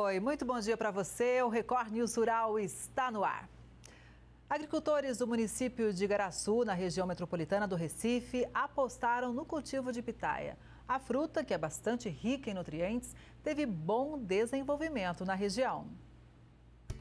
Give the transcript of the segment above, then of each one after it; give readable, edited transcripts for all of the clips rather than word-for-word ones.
Oi, muito bom dia para você. O Record News Rural está no ar. Agricultores do município de Igaraçu, na região metropolitana do Recife, apostaram no cultivo de pitaia. A fruta, que é bastante rica em nutrientes, teve bom desenvolvimento na região.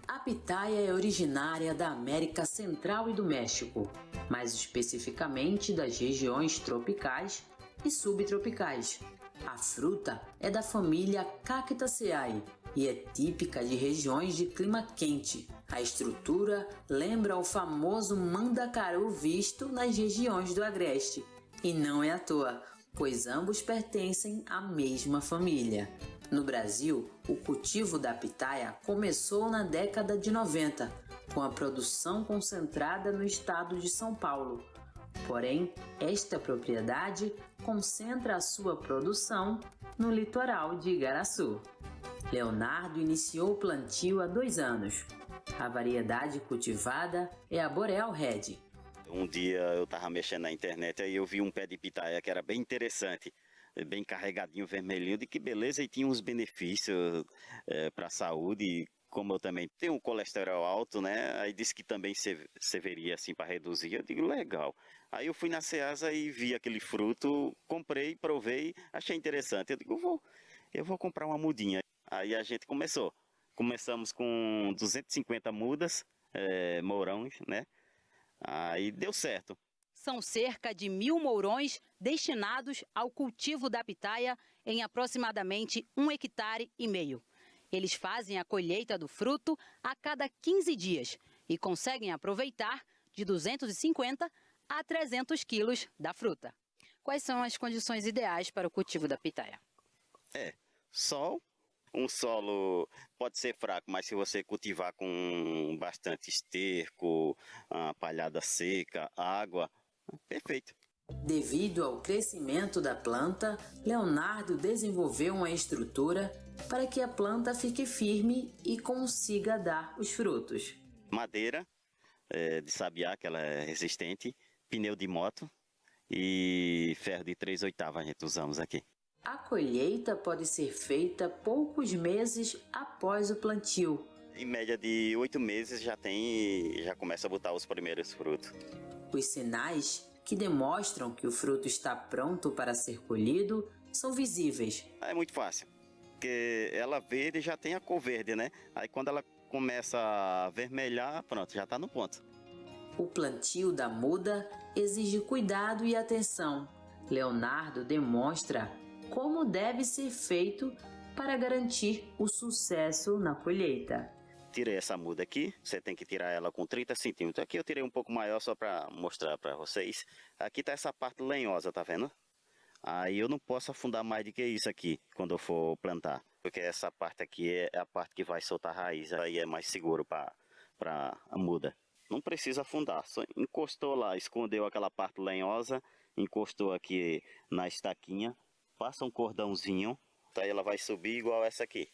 A pitaia é originária da América Central e do México, mais especificamente das regiões tropicais e subtropicais. A fruta é da família Cactaceae e é típica de regiões de clima quente. A estrutura lembra o famoso mandacaru visto nas regiões do Agreste. E não é à toa, pois ambos pertencem à mesma família. No Brasil, o cultivo da pitaia começou na década de 90, com a produção concentrada no estado de São Paulo. Porém, esta propriedade concentra a sua produção no litoral de Igaraçu. Leonardo iniciou o plantio há 2 anos. A variedade cultivada é a Boreal Red. Um dia eu estava mexendo na internet e eu vi um pé de pitaia que era bem interessante, bem carregadinho, vermelhinho, de que beleza, e tinha uns benefícios para a saúde. Como eu também tenho um colesterol alto, né? Aí disse que também serviria assim para reduzir. Eu digo, legal. Aí eu fui na Ceasa e vi aquele fruto, comprei, provei, achei interessante. Eu digo, eu vou comprar uma mudinha. Aí a gente começamos com 250 mudas, mourões, né? Aí deu certo. São cerca de 1.000 mourões destinados ao cultivo da pitaia em aproximadamente 1,5 hectares. Eles fazem a colheita do fruto a cada 15 dias e conseguem aproveitar de 250 a 300 quilos da fruta. Quais são as condições ideais para o cultivo da pitaia? Sol. Um solo pode ser fraco, mas se você cultivar com bastante esterco, palhada seca, água, perfeito. Devido ao crescimento da planta, Leonardo desenvolveu uma estrutura para que a planta fique firme e consiga dar os frutos. Madeira de sabiá, que ela é resistente, pneu de moto e ferro de 3/8 a gente usamos aqui. A colheita pode ser feita poucos meses após o plantio. Em média de 8 meses já começa a botar os primeiros frutos. Os sinais que demonstram que o fruto está pronto para ser colhido são visíveis. É muito fácil, porque ela verde já tem a cor verde, né? Aí quando ela começa a vermelhar, pronto, já está no ponto. O plantio da muda exige cuidado e atenção. Leonardo demonstra como deve ser feito para garantir o sucesso na colheita. Tirei essa muda aqui, você tem que tirar ela com 30 centímetros. Aqui eu tirei um pouco maior só para mostrar para vocês. Aqui tá essa parte lenhosa, tá vendo? Aí eu não posso afundar mais do que isso aqui quando eu for plantar, porque essa parte aqui é a parte que vai soltar a raiz, aí é mais seguro para a muda. Não precisa afundar, só encostou lá, escondeu aquela parte lenhosa, encostou aqui na estaquinha, passa um cordãozinho, aí ela vai subir igual essa aqui.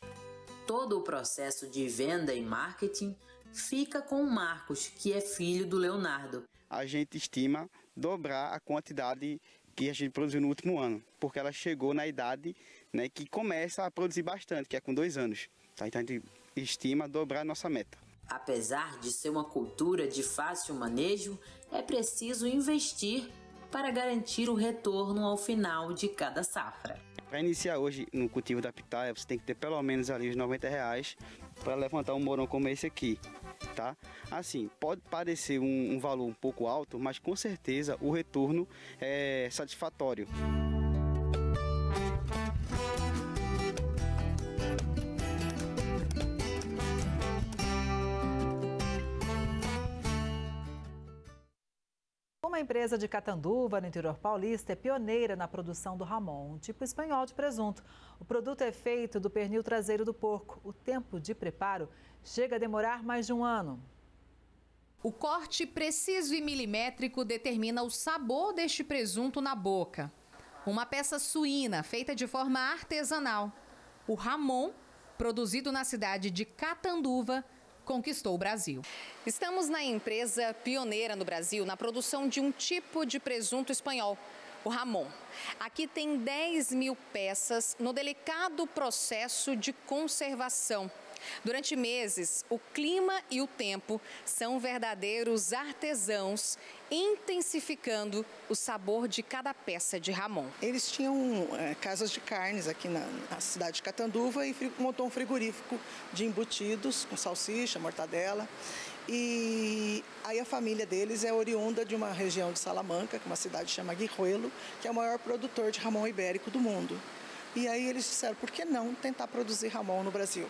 Todo o processo de venda e marketing fica com o Marcos, que é filho do Leonardo. A gente estima dobrar a quantidade que a gente produziu no último ano, porque ela chegou na idade, né, que começa a produzir bastante, que é com 2 anos. Tá? Então a gente estima dobrar a nossa meta. Apesar de ser uma cultura de fácil manejo, é preciso investir para garantir o retorno ao final de cada safra. Para iniciar hoje no cultivo da pitaia, você tem que ter pelo menos ali os R$90 para levantar um mourão como esse aqui, tá? Assim, pode parecer um valor um pouco alto, mas com certeza o retorno é satisfatório. Uma empresa de Catanduva, no interior paulista, é pioneira na produção do Ramon, um tipo espanhol de presunto. O produto é feito do pernil traseiro do porco. O tempo de preparo chega a demorar mais de 1 ano. O corte preciso e milimétrico determina o sabor deste presunto na boca. Uma peça suína feita de forma artesanal. O Ramon, produzido na cidade de Catanduva, conquistou o Brasil. Estamos na empresa pioneira no Brasil na produção de um tipo de presunto espanhol, o Ramon. Aqui tem 10.000 peças no delicado processo de conservação. Durante meses, o clima e o tempo são verdadeiros artesãos, intensificando o sabor de cada peça de Ramon. Eles tinham casas de carnes aqui na cidade de Catanduva e montou um frigorífico de embutidos com salsicha, mortadela. E aí a família deles é oriunda de uma região de Salamanca, que é uma cidade que chama Guijuelo, que é o maior produtor de Ramon ibérico do mundo. E aí eles disseram, por que não tentar produzir Ramon no Brasil?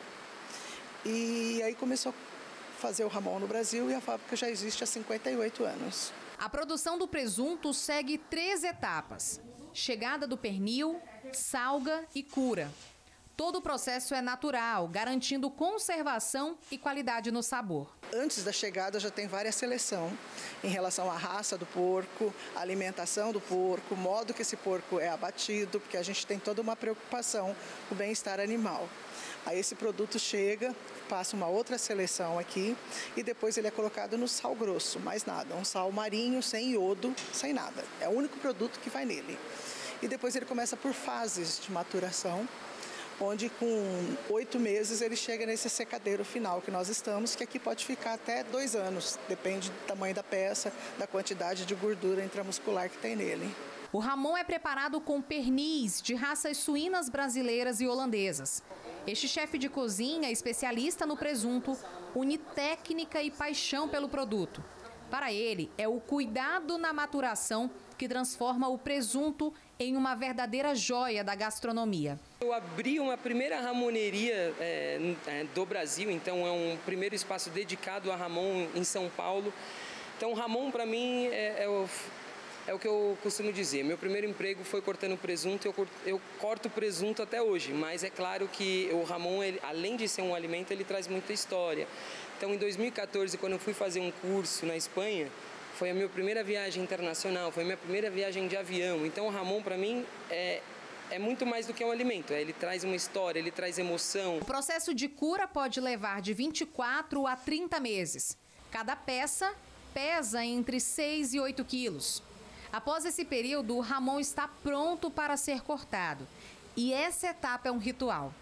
E aí começou a fazer o Ramon no Brasil e a fábrica já existe há 58 anos. A produção do presunto segue 3 etapas: chegada do pernil, salga e cura. Todo o processo é natural, garantindo conservação e qualidade no sabor. Antes da chegada já tem várias seleções em relação à raça do porco, a alimentação do porco, o modo que esse porco é abatido, porque a gente tem toda uma preocupação com o bem-estar animal. Aí esse produto chega, passa uma outra seleção aqui e depois ele é colocado no sal grosso, mais nada, um sal marinho, sem iodo, sem nada. É o único produto que vai nele. E depois ele começa por fases de maturação, onde com 8 meses ele chega nesse secadeiro final que nós estamos, que aqui pode ficar até 2 anos, depende do tamanho da peça, da quantidade de gordura intramuscular que tem nele. O Ramon é preparado com pernis de raças suínas brasileiras e holandesas. Este chefe de cozinha, especialista no presunto, une técnica e paixão pelo produto. Para ele, é o cuidado na maturação que transforma o presunto em uma verdadeira joia da gastronomia. Eu abri uma primeira ramoneria do Brasil, então é um primeiro espaço dedicado a Ramon em São Paulo. Então Ramon para mim é o que eu costumo dizer. Meu primeiro emprego foi cortando presunto, eu corto presunto até hoje, mas é claro que o Ramon, além de ser um alimento, ele traz muita história. Então em 2014, quando eu fui fazer um curso na Espanha, foi a minha primeira viagem internacional, foi a minha primeira viagem de avião. Então o Ramon para mim é muito mais do que um alimento, ele traz uma história, ele traz emoção. O processo de cura pode levar de 24 a 30 meses. Cada peça pesa entre 6 e 8 quilos. Após esse período, o Ramon está pronto para ser cortado. E essa etapa é um ritual.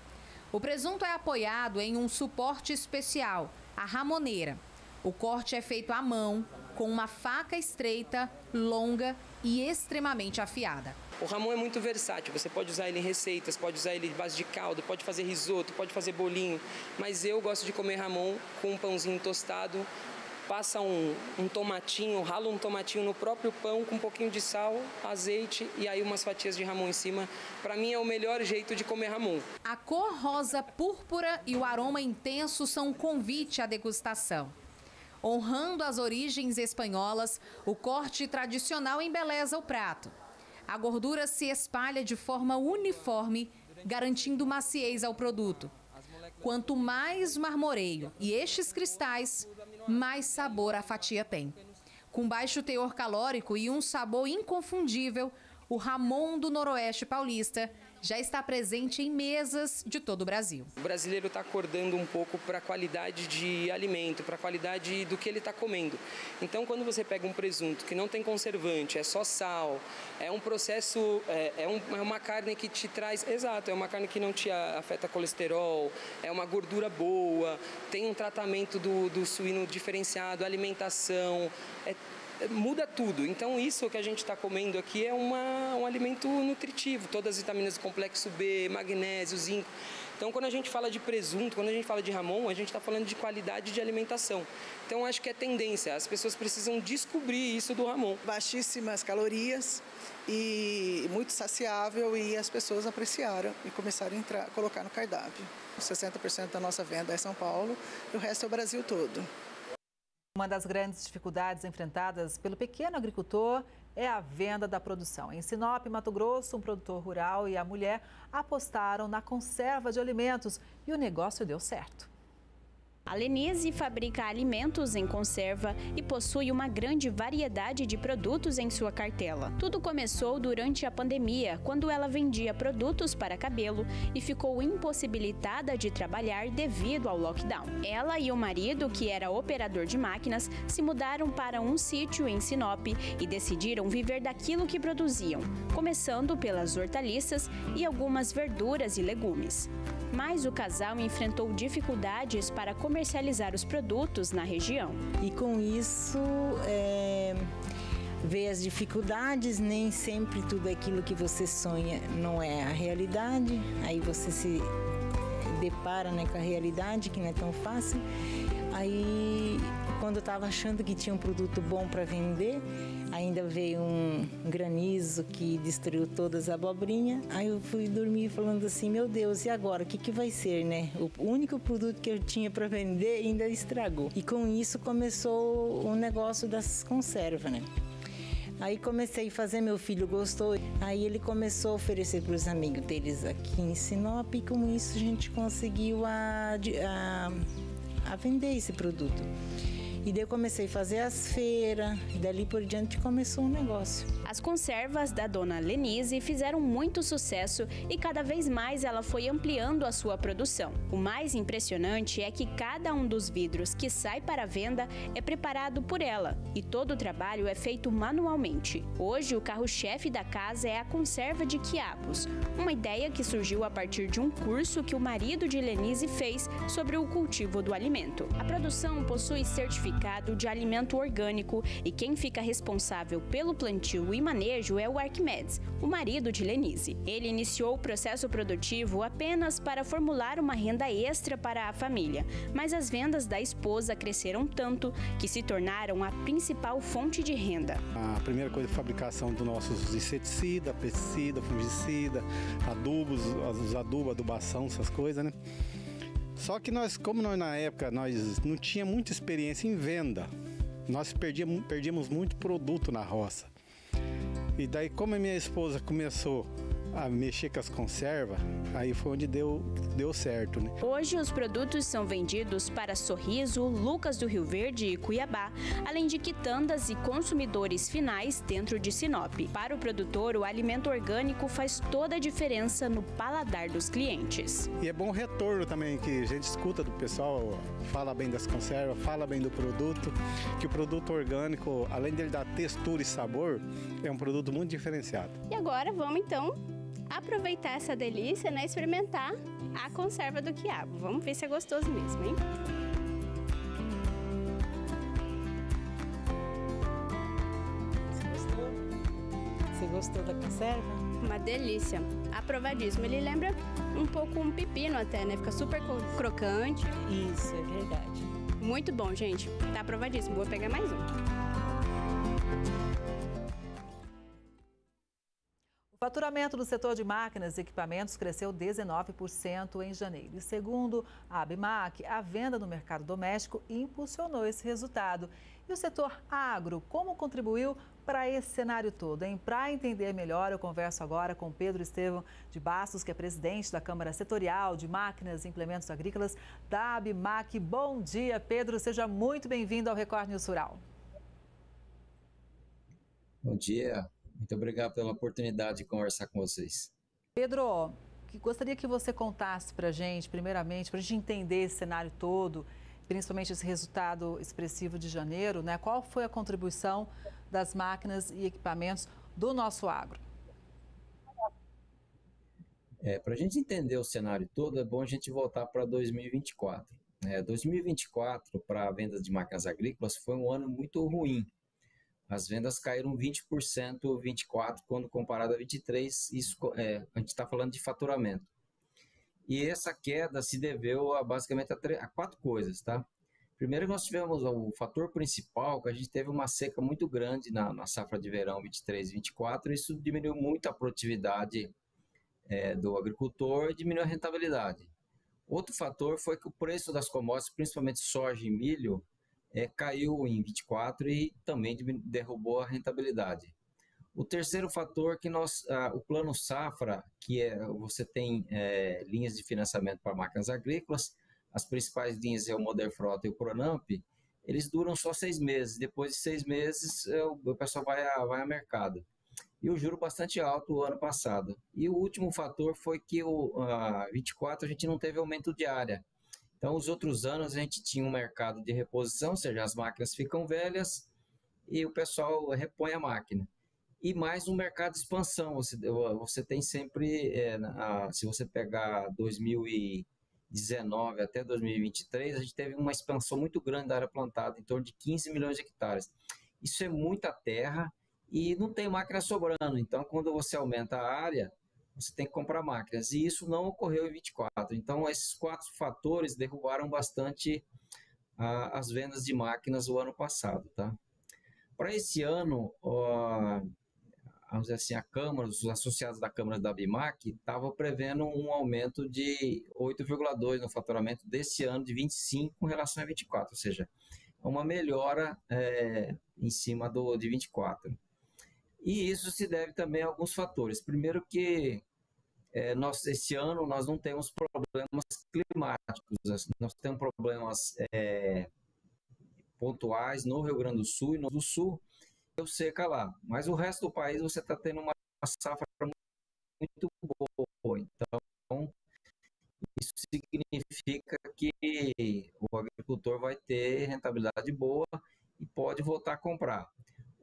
O presunto é apoiado em um suporte especial, a ramoneira. O corte é feito à mão, com uma faca estreita, longa e extremamente afiada. O Ramon é muito versátil, você pode usar ele em receitas, pode usar ele em base de caldo, pode fazer risoto, pode fazer bolinho. Mas eu gosto de comer Ramon com um pãozinho tostado, passa um tomatinho, rala um tomatinho no próprio pão com um pouquinho de sal, azeite e aí umas fatias de Ramon em cima. Para mim é o melhor jeito de comer Ramon. A cor rosa púrpura e o aroma intenso são um convite à degustação. Honrando as origens espanholas, o corte tradicional embeleza o prato. A gordura se espalha de forma uniforme, garantindo maciez ao produto. Quanto mais marmoreio e estes cristais, mais sabor a fatia tem. Com baixo teor calórico e um sabor inconfundível, o Ramon do Noroeste Paulista já está presente em mesas de todo o Brasil. O brasileiro está acordando um pouco para a qualidade de alimento, para a qualidade do que ele está comendo. Então, quando você pega um presunto que não tem conservante, é só sal, é um processo, é uma carne que te traz, exato, é uma carne que não te afeta colesterol, é uma gordura boa, tem um tratamento do suíno diferenciado, alimentação, muda tudo. Então isso que a gente está comendo aqui é um alimento nutritivo, todas as vitaminas do complexo B, magnésio, zinco. Então quando a gente fala de presunto, quando a gente fala de Ramon, a gente está falando de qualidade de alimentação. Então acho que é tendência, as pessoas precisam descobrir isso do Ramon. Baixíssimas calorias e muito saciável, e as pessoas apreciaram e começaram a colocar no cardápio. 60% da nossa venda é São Paulo e o resto é o Brasil todo. Uma das grandes dificuldades enfrentadas pelo pequeno agricultor é a venda da produção. Em Sinop, Mato Grosso, um produtor rural e a mulher apostaram na conserva de alimentos e o negócio deu certo. A Lenise fabrica alimentos em conserva e possui uma grande variedade de produtos em sua cartela. Tudo começou durante a pandemia, quando ela vendia produtos para cabelo e ficou impossibilitada de trabalhar devido ao lockdown. Ela e o marido, que era operador de máquinas, se mudaram para um sítio em Sinop e decidiram viver daquilo que produziam, começando pelas hortaliças e algumas verduras e legumes. Mas o casal enfrentou dificuldades para comercializar os produtos na região. E com isso, vê as dificuldades, nem sempre tudo aquilo que você sonha não é a realidade. Aí você se depara, né, com a realidade, que não é tão fácil. Aí, quando eu estava achando que tinha um produto bom para vender, ainda veio um granizo que destruiu todas as abobrinhas. Aí eu fui dormir falando assim, meu Deus, e agora? O que vai ser, né? O único produto que eu tinha para vender ainda estragou. E com isso começou o negócio das conservas, né? Aí comecei a fazer, meu filho gostou. Aí ele começou a oferecer para os amigos deles aqui em Sinop. E com isso a gente conseguiu a vender esse produto. E daí eu comecei a fazer as feiras, e dali por diante começou o negócio. As conservas da dona Lenise fizeram muito sucesso e cada vez mais ela foi ampliando a sua produção. O mais impressionante é que cada um dos vidros que sai para venda é preparado por ela e todo o trabalho é feito manualmente. Hoje o carro-chefe da casa é a conserva de quiabos, uma ideia que surgiu a partir de um curso que o marido de Lenise fez sobre o cultivo do alimento. A produção possui certificado de alimento orgânico e quem fica responsável pelo plantio e manejo é o Arquimedes, o marido de Lenise. Ele iniciou o processo produtivo apenas para formular uma renda extra para a família, mas as vendas da esposa cresceram tanto que se tornaram a principal fonte de renda. A primeira coisa é a fabricação dos nossos inseticidas, pesticida, fungicida, adubos, os adubos, adubação, essas coisas, né? Só que como nós na época não tinha muita experiência em venda, nós perdíamos muito produto na roça. E daí, como a minha esposa começou a mexer com as conservas, aí foi onde deu certo, né? Hoje os produtos são vendidos para Sorriso, Lucas do Rio Verde e Cuiabá, além de quitandas e consumidores finais dentro de Sinop. Para o produtor, o alimento orgânico faz toda a diferença no paladar dos clientes. E é bom o retorno também, que a gente escuta do pessoal, fala bem das conservas, fala bem do produto, que o produto orgânico, além dele dar textura e sabor, é um produto muito diferenciado. E agora vamos então aproveitar essa delícia, né? Experimentar a conserva do quiabo. Vamos ver se é gostoso mesmo, hein? Você gostou da conserva? Uma delícia. Aprovadíssimo. Ele lembra um pouco um pepino até, né? Fica super crocante. Isso, é verdade. Muito bom, gente. Tá aprovadíssimo. Vou pegar mais um. O faturamento do setor de máquinas e equipamentos cresceu 19% em janeiro. E segundo a ABMAQ, a venda no mercado doméstico impulsionou esse resultado. E o setor agro, como contribuiu para esse cenário todo, hein? Para entender melhor, eu converso agora com Pedro Estevão de Bastos, que é presidente da Câmara Setorial de Máquinas e Implementos Agrícolas da ABMAQ. Bom dia, Pedro. Seja muito bem-vindo ao Record News Rural. Bom dia. Muito obrigado pela oportunidade de conversar com vocês. Pedro, gostaria que você contasse para a gente, primeiramente, para a gente entender esse cenário todo, principalmente esse resultado expressivo de janeiro, né? Qual foi a contribuição das máquinas e equipamentos do nosso agro? Para a gente entender o cenário todo, é bom a gente voltar para 2024. 2024, para a venda de máquinas agrícolas, foi um ano muito ruim. As vendas caíram 20%, 24% quando comparado a 23%, isso, a gente está falando de faturamento. E essa queda se deveu basicamente a 4 coisas, tá? Primeiro, nós tivemos o fator principal, que a gente teve uma seca muito grande na safra de verão 23 e 24, isso diminuiu muito a produtividade do agricultor e diminuiu a rentabilidade. Outro fator foi que o preço das commodities, principalmente soja e milho, caiu em 24 e também derrubou a rentabilidade. O terceiro fator que o plano safra, que você tem linhas de financiamento para máquinas agrícolas, as principais linhas é o Moderfrota e o Pronamp, eles duram só 6 meses. Depois de 6 meses, o pessoal vai ao mercado. E o juro bastante alto o ano passado. E o último fator foi que o 24 a gente não teve aumento de área. Então, os outros anos a gente tinha um mercado de reposição, ou seja, as máquinas ficam velhas e o pessoal repõe a máquina. E mais um mercado de expansão. Você tem sempre, se você pegar 2019 até 2023, a gente teve uma expansão muito grande da área plantada, em torno de 15 milhões de hectares. Isso é muita terra e não tem máquina sobrando. Então, quando você aumenta a área, você tem que comprar máquinas. E isso não ocorreu em 24. Então, esses 4 fatores derrubaram bastante as vendas de máquinas o ano passado. Tá? Para esse ano, vamos dizer assim, a Câmara, os associados da Câmara da BIMAC estavam prevendo um aumento de 8,2% no faturamento desse ano, de 25 em relação a 24, ou seja, uma melhora em cima de 24. E isso se deve também a alguns fatores. Primeiro que esse ano nós não temos problemas climáticos, nós temos problemas pontuais no Rio Grande do Sul e no Sul, deu seca lá. Mas o resto do país você está tendo uma safra muito boa. Então, isso significa que o agricultor vai ter rentabilidade boa e pode voltar a comprar.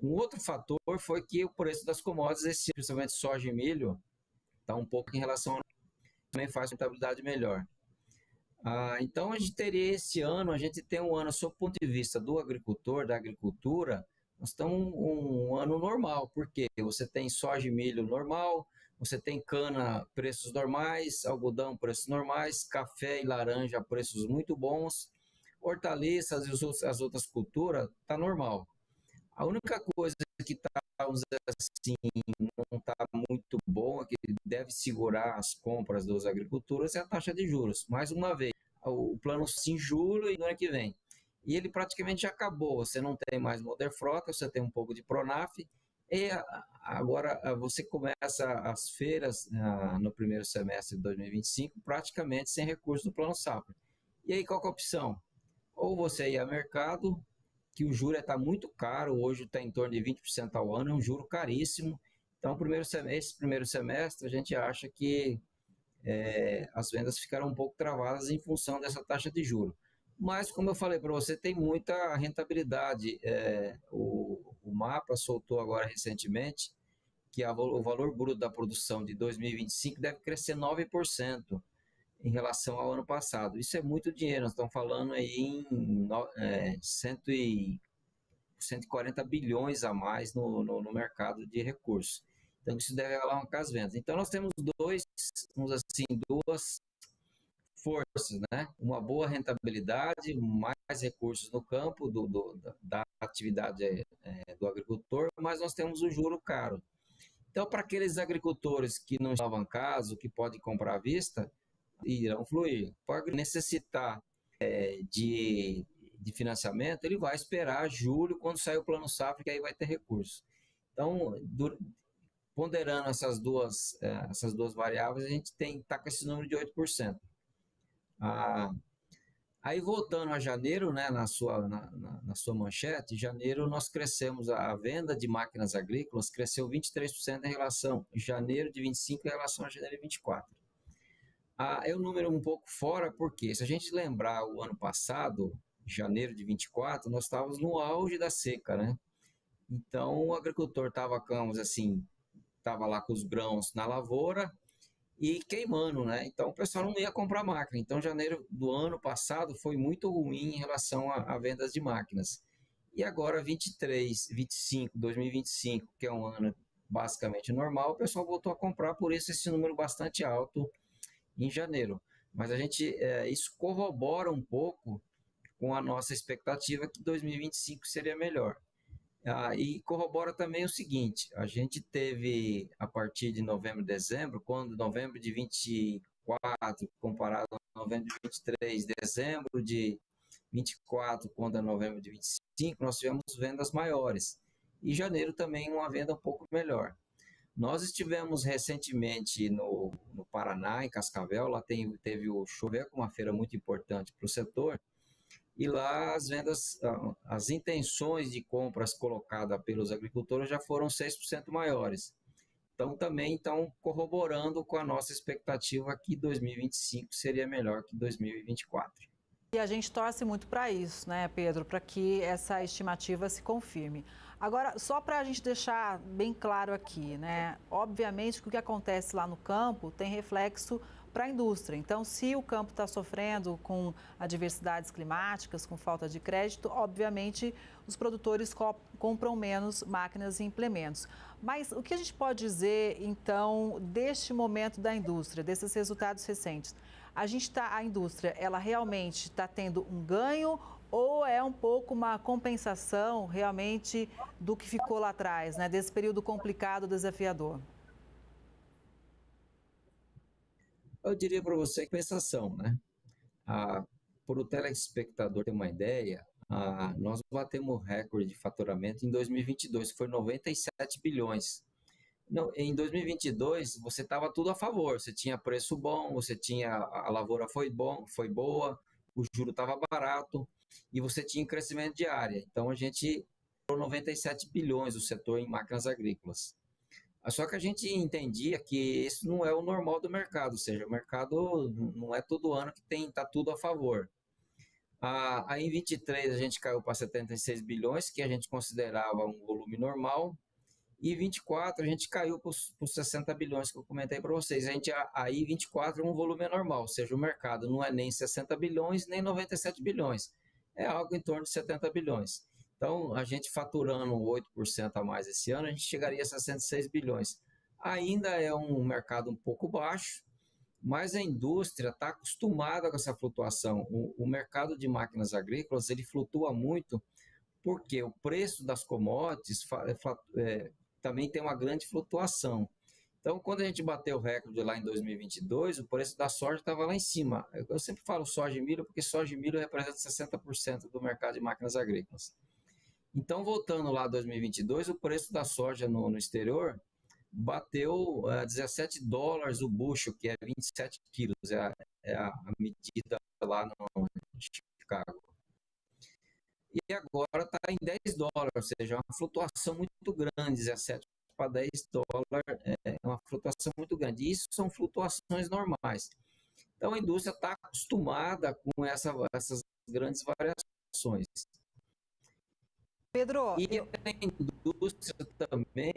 Um outro fator foi que o preço das commodities, principalmente soja e milho, está um pouco em relação a também faz rentabilidade melhor. Então, a gente teria esse ano, a gente tem um ano, sob o ponto de vista do agricultor, da agricultura, nós estamos um ano normal, porque você tem soja e milho normal, você tem cana, preços normais, algodão, preços normais, café e laranja, preços muito bons, hortaliças e as outras culturas, está normal. A única coisa que está, vamos dizer assim, não está muito boa, que deve segurar as compras dos agricultores, é a taxa de juros. Mais uma vez, o plano em julho e no ano que vem. E ele praticamente já acabou. Você não tem mais Moderfrota, você tem um pouco de Pronaf. E agora você começa as feiras no primeiro semestre de 2025 praticamente sem recurso do Plano Safra. E aí qual que é a opção? Ou você ir ao mercado, que o juro está muito caro, hoje está em torno de 20% ao ano, é um juro caríssimo. Então, esse primeiro semestre, a gente acha que as vendas ficaram um pouco travadas em função dessa taxa de juro. Mas, como eu falei para você, tem muita rentabilidade. O MAPA soltou agora recentemente que o valor bruto da produção de 2025 deve crescer 9% em relação ao ano passado. Isso é muito dinheiro, nós estamos falando aí em 140 bilhões a mais no mercado de recursos. Então, isso deve alavancar as vendas. Então, nós temos duas forças, né? Uma boa rentabilidade, mais recursos no campo da atividade do agricultor, mas nós temos o juro caro. Então, para aqueles agricultores que não estão alavancados, que podem comprar à vista, irão fluir. Pode necessitar de financiamento, ele vai esperar julho, quando sair o Plano Safra, que aí vai ter recurso. Então, ponderando essas duas variáveis, a gente está com esse número de 8%. Aí, voltando a janeiro, né, na sua manchete, em janeiro nós crescemos, a venda de máquinas agrícolas cresceu 23% em relação a janeiro de 25 em relação a janeiro de 24. É um número um pouco fora, porque se a gente lembrar o ano passado, janeiro de 24, nós estávamos no auge da seca, né? Então, o agricultor estava lá com os grãos na lavoura e queimando, né? Então, o pessoal não ia comprar máquina. Então, janeiro do ano passado foi muito ruim em relação a vendas de máquinas. E agora, 2025, que é um ano basicamente normal, o pessoal voltou a comprar, por isso esse número bastante alto em janeiro. Mas isso corrobora um pouco com a nossa expectativa que 2025 seria melhor. E corrobora também o seguinte, a gente teve, a partir de novembro e dezembro, quando novembro de 24 comparado a novembro de 23, dezembro de 24 quando a novembro de 25, nós tivemos vendas maiores. E janeiro também uma venda um pouco melhor. Nós estivemos recentemente no Paraná, em Cascavel, lá teve o Choveco, uma feira muito importante para o setor, e lá as vendas, as intenções de compras colocadas pelos agricultores já foram 6% maiores. Então, também estão corroborando com a nossa expectativa que 2025 seria melhor que 2024. E a gente torce muito para isso, né, Pedro, para que essa estimativa se confirme. Agora, só para a gente deixar bem claro aqui, né, obviamente que o que acontece lá no campo tem reflexo para a indústria. Então, se o campo está sofrendo com adversidades climáticas, com falta de crédito, obviamente os produtores compram menos máquinas e implementos. Mas o que a gente pode dizer, então, deste momento da indústria, desses resultados recentes? A indústria, ela realmente está tendo um ganho ou é um pouco uma compensação realmente do que ficou lá atrás, né, desse período complicado, desafiador? Eu diria para você que compensação, né? Para o telespectador ter uma ideia, nós batemos recorde de faturamento em 2022, foi 97 bilhões. Não, em 2022, você estava tudo a favor, você tinha preço bom, a lavoura foi boa, o juro estava barato e você tinha crescimento de área. Então, a gente falou 97 bilhões o setor em máquinas agrícolas. Só que a gente entendia que isso não é o normal do mercado, ou seja, o mercado não é todo ano que está tudo a favor. Aí em 23 a gente caiu para 76 bilhões, que a gente considerava um volume normal, e 24 a gente caiu para os 60 bilhões que eu comentei para vocês. Aí 24 é um volume normal, ou seja, o mercado não é nem 60 bilhões, nem 97 bilhões. É algo em torno de 70 bilhões. Então, a gente faturando 8% a mais esse ano, a gente chegaria a 66 bilhões. Ainda é um mercado um pouco baixo, mas a indústria está acostumada com essa flutuação. O mercado de máquinas agrícolas, ele flutua muito porque o preço das commodities também tem uma grande flutuação. Então, quando a gente bateu o recorde lá em 2022, o preço da soja estava lá em cima. Eu sempre falo soja e milho, porque soja e milho representa 60% do mercado de máquinas agrícolas. Então, voltando lá a 2022, o preço da soja no exterior bateu $17 o bushel, que é 27 quilos, é a medida lá no Chicago. E agora está em $10, ou seja, uma flutuação muito grande, 17 para $10 é uma flutuação muito grande. E isso são flutuações normais. Então, a indústria está acostumada com essas grandes variações. Pedro, e a indústria também,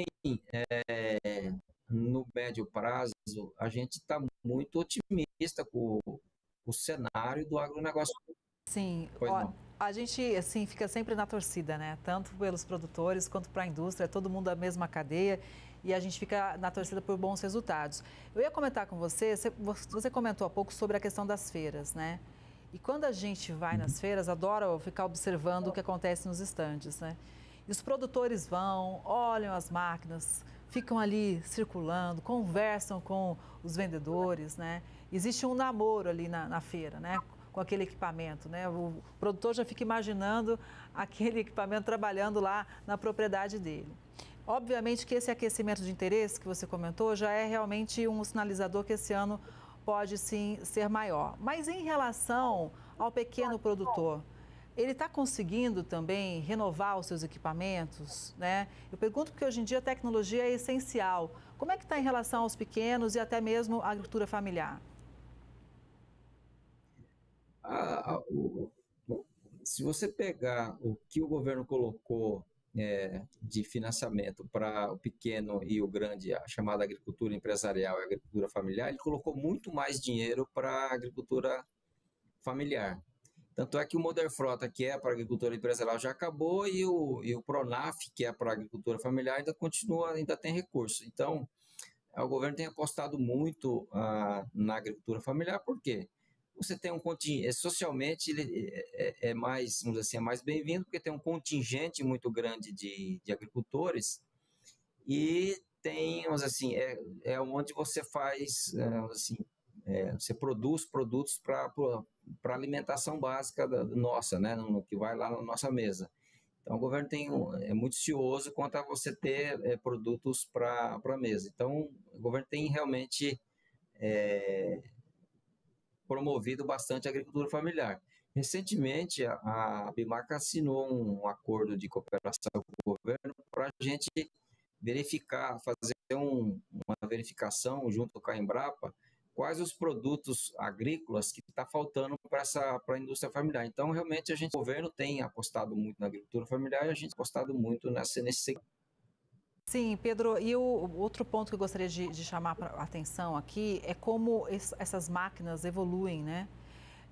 no médio prazo, a gente está muito otimista com o cenário do agronegócio. Sim, a gente assim, fica sempre na torcida, né? Tanto pelos produtores quanto para a indústria, todo mundo da mesma cadeia e a gente fica na torcida por bons resultados. Eu ia comentar com você comentou há pouco sobre a questão das feiras, né? E quando a gente vai nas feiras, adora ficar observando o que acontece nos estandes, né? E os produtores vão, olham as máquinas, ficam ali circulando, conversam com os vendedores, né? Existe um namoro ali na feira, né? Com aquele equipamento, né? O produtor já fica imaginando aquele equipamento trabalhando lá na propriedade dele. Obviamente que esse aquecimento de interesse que você comentou já é realmente um sinalizador que esse ano pode sim ser maior. Mas em relação ao pequeno produtor, ele está conseguindo também renovar os seus equipamentos, né? Eu pergunto porque hoje em dia a tecnologia é essencial. Como é que está em relação aos pequenos e até mesmo à agricultura familiar? Se você pegar o que o governo colocou de financiamento para o pequeno e o grande, a chamada agricultura empresarial e agricultura familiar, ele colocou muito mais dinheiro para a agricultura familiar. Tanto é que o Moderfrota, que é para a agricultura empresarial, já acabou e o Pronaf, que é para a agricultura familiar, ainda continua, ainda tem recurso. Então, o governo tem apostado muito na agricultura familiar, por quê? Você tem um contingente, socialmente ele é mais, vamos dizer assim, é mais bem-vindo, porque tem um contingente muito grande de agricultores e tem, vamos dizer assim, é onde você faz, assim, você produz produtos para alimentação básica nossa, né, no que vai lá na nossa mesa. Então, o governo é muito cioso quanto a você ter produtos para a mesa. Então, o governo tem realmente promovido bastante a agricultura familiar. Recentemente, a ABIMAC assinou um acordo de cooperação com o governo para a gente verificar, fazer uma verificação junto com a Embrapa, quais os produtos agrícolas que está faltando para a indústria familiar. Então, realmente, o governo tem apostado muito na agricultura familiar e a gente tem apostado muito nesse segmento. Sim, Pedro, e o outro ponto que eu gostaria de chamar a atenção aqui é como essas máquinas evoluem, né?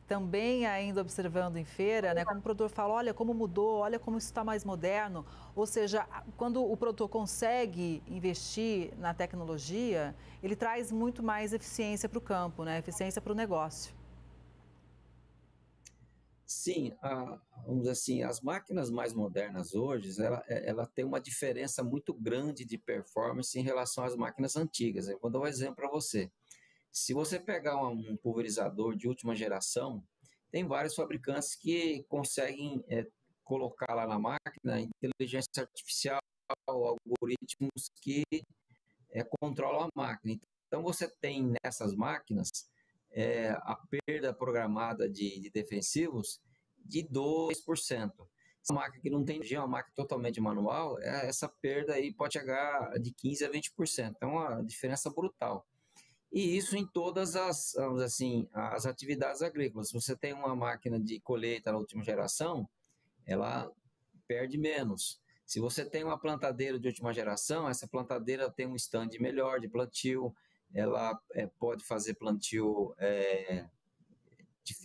Também ainda observando em feira, né, como o produtor fala, olha como mudou, olha como isso está mais moderno. Ou seja, quando o produtor consegue investir na tecnologia, ele traz muito mais eficiência para o campo, né, eficiência para o negócio. Sim, vamos dizer assim, as máquinas mais modernas hoje, ela tem uma diferença muito grande de performance em relação às máquinas antigas. Eu vou dar um exemplo para você. Se você pegar um pulverizador de última geração, tem vários fabricantes que conseguem colocar lá na máquina inteligência artificial, algoritmos que controlam a máquina. Então, você tem nessas máquinas a perda programada de defensivos de 2%. Essa máquina que não tem energia, uma máquina totalmente manual, essa perda aí pode chegar de 15% a 20%. Então, é uma diferença brutal. E isso em todas as atividades agrícolas. Se você tem uma máquina de colheita na última geração, ela perde menos. Se você tem uma plantadeira de última geração, essa plantadeira tem um stand melhor de plantio, ela pode fazer plantio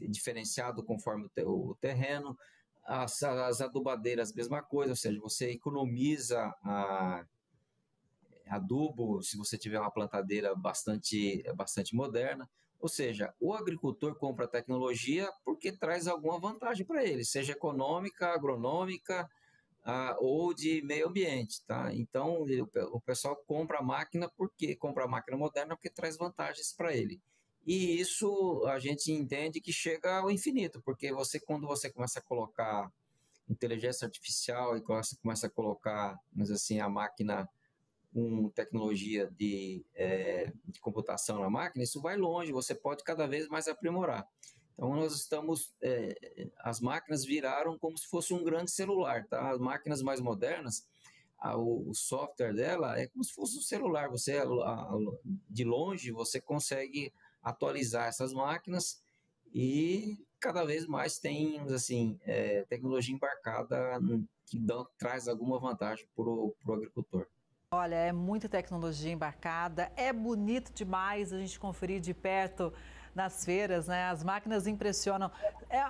diferenciado conforme o terreno. As adubadeiras, mesma coisa, ou seja, você economiza adubo se você tiver uma plantadeira bastante moderna. Ou seja, o agricultor compra tecnologia porque traz alguma vantagem para ele, seja econômica, agronômica ou de meio ambiente. Tá? Então, o pessoal compra a máquina moderna porque traz vantagens para ele. E isso a gente entende que chega ao infinito, porque quando você começa a colocar inteligência artificial e começa a colocar, mas assim, a máquina com tecnologia de computação na máquina, isso vai longe, você pode cada vez mais aprimorar. Então, as máquinas viraram como se fosse um grande celular, tá? As máquinas mais modernas, o software dela é como se fosse um celular, de longe você consegue atualizar essas máquinas e cada vez mais tem, assim, tecnologia embarcada que traz alguma vantagem para o agricultor. Olha, é muita tecnologia embarcada, é bonito demais a gente conferir de perto nas feiras, né? As máquinas impressionam.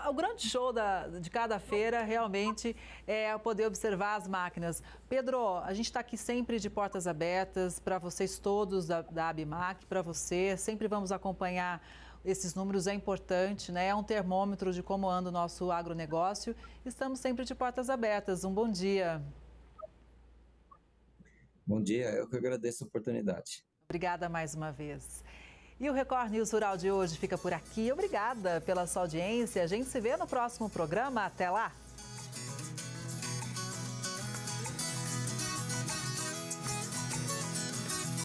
O grande show de cada feira realmente é poder observar as máquinas. Pedro, a gente está aqui sempre de portas abertas para vocês todos da ABIMAC, para você, sempre vamos acompanhar esses números, é importante, né? É um termômetro de como anda o nosso agronegócio. Estamos sempre de portas abertas. Um bom dia. Bom dia, eu que agradeço a oportunidade. Obrigada mais uma vez. E o Record News Rural de hoje fica por aqui. Obrigada pela sua audiência. A gente se vê no próximo programa. Até lá!